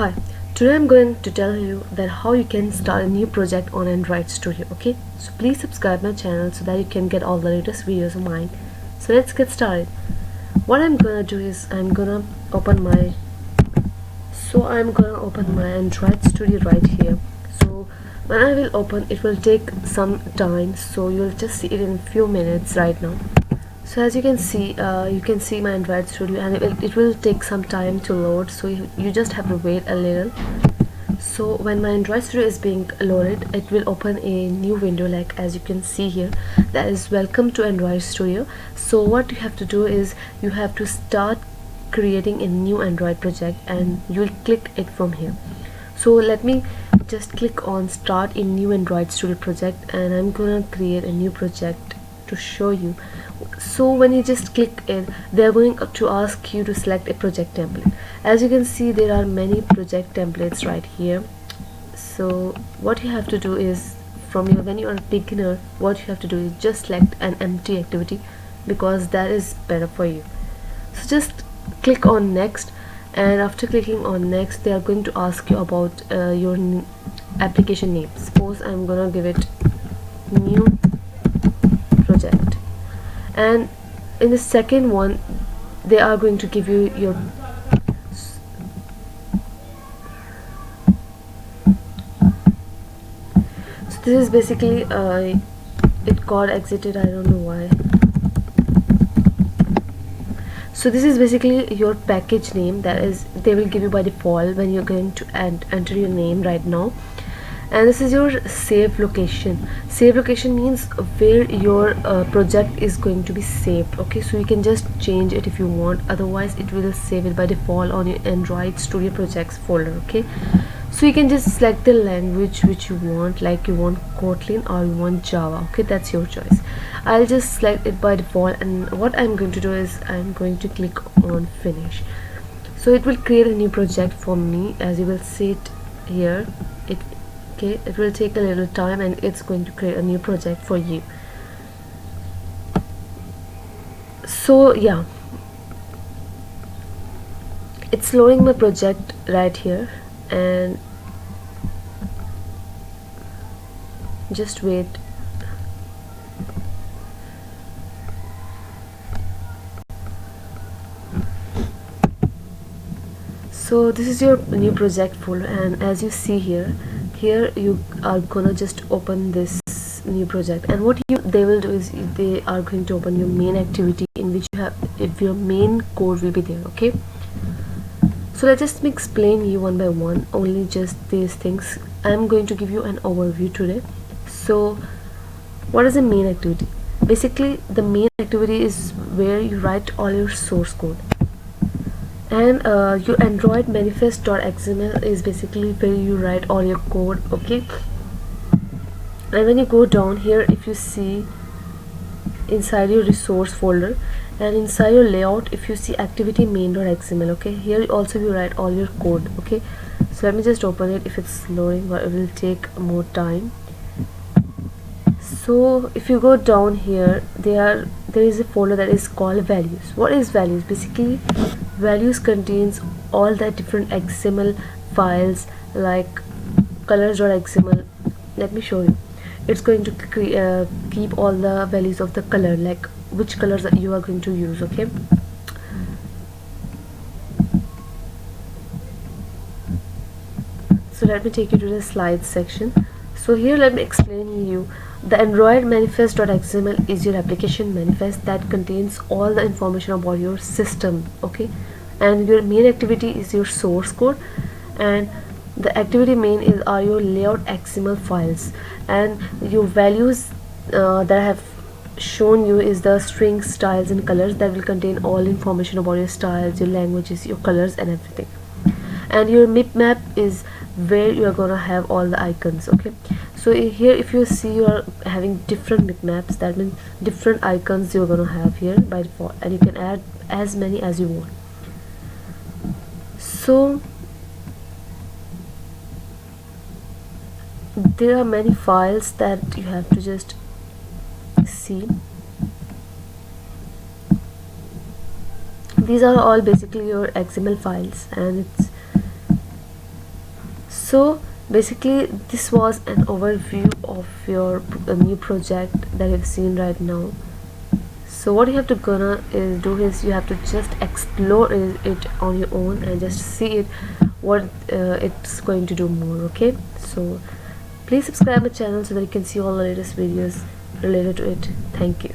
Hi, today I'm going to tell you that how you can start a new project on Android Studio. Okay, so please subscribe my channel so that you can get all the latest videos of mine. So let's get started. What I'm gonna do is I'm gonna open my Android Studio right here. So when I will open, it will take some time, so you'll just see it in a few minutes right now. So as you can see my Android Studio, and it will take some time to load, so you just have to wait a little. So when my Android Studio is being loaded, it will open a new window, like as you can see here, that is welcome to Android Studio. So what you have to do is you have to start creating a new Android project, and you will click it from here. So let me just click on start a new Android Studio project, and I'm gonna create a new project to show you. So when you just click it, they're going to ask you to select a project template. As you can see, there are many project templates right here. So what you have to do is, when you are a beginner, what you have to do is just select an empty activity, because that is better for you. So just click on next, and after clicking on next, they are going to ask you about your application name. Suppose I'm gonna give it new project, and in the second one they are going to give you your so this is basically it got exited, I don't know why. So this is basically your package name, that is they will give you by default when you're going to enter your name right now. And this is your save location. Save location means where your project is going to be saved. Okay, so you can just change it if you want, otherwise it will save it by default on your Android Studio projects folder. Okay, so you can just select the language which you want, like you want Kotlin or you want Java. Okay, that's your choice. I'll just select it by default, and what I'm going to do is I'm going to click on finish. So it will create a new project for me, as you will see it here. It will take a little time, and it's going to create a new project for you. So yeah, it's loading my project right here, and just wait. So this is your new project folder, and as you see here you are gonna just open this new project, and what they will do is they are going to open your main activity, in which you have, if your main code will be there. Okay, so let's just explain you one by one, only just these things. I'm going to give you an overview today. So what is the main activity? Basically the main activity is where you write all your source code, and your Android manifest.xml is basically where you write all your code. Okay, and when you go down here, if you see inside your resource folder and inside your layout, if you see activity main.xml, okay, here also you write all your code. Okay, so let me just open it. If it's loading, but it will take more time. So if you go down here, there is a folder that is called values. What is values? Basically values contains all the different XML files, like colors.xml. let me show you. It's going to keep all the values of the color, like which colors that you are going to use. Okay, so let me take you to the slides section. So here let me explain you. The Android manifest.xml is your application manifest that contains all the information about your system. Okay, and your main activity is your source code, and the activity main are your layout XML files, and your values that I have shown you is the strings, styles and colors, that will contain all information about your styles, your languages, your colors and everything. And your map is where you are gonna have all the icons. Okay, so here if you see, you are having different maps, that means different icons you're gonna have here by default, and you can add as many as you want. So there are many files that you have to just see. These are all basically your XML files, and So basically this was an overview of your new project that you've seen right now. So what you have to do is you have to just explore it on your own and just see it what it's going to do more. Okay, so please subscribe my channel so that you can see all the latest videos related to it. Thank you.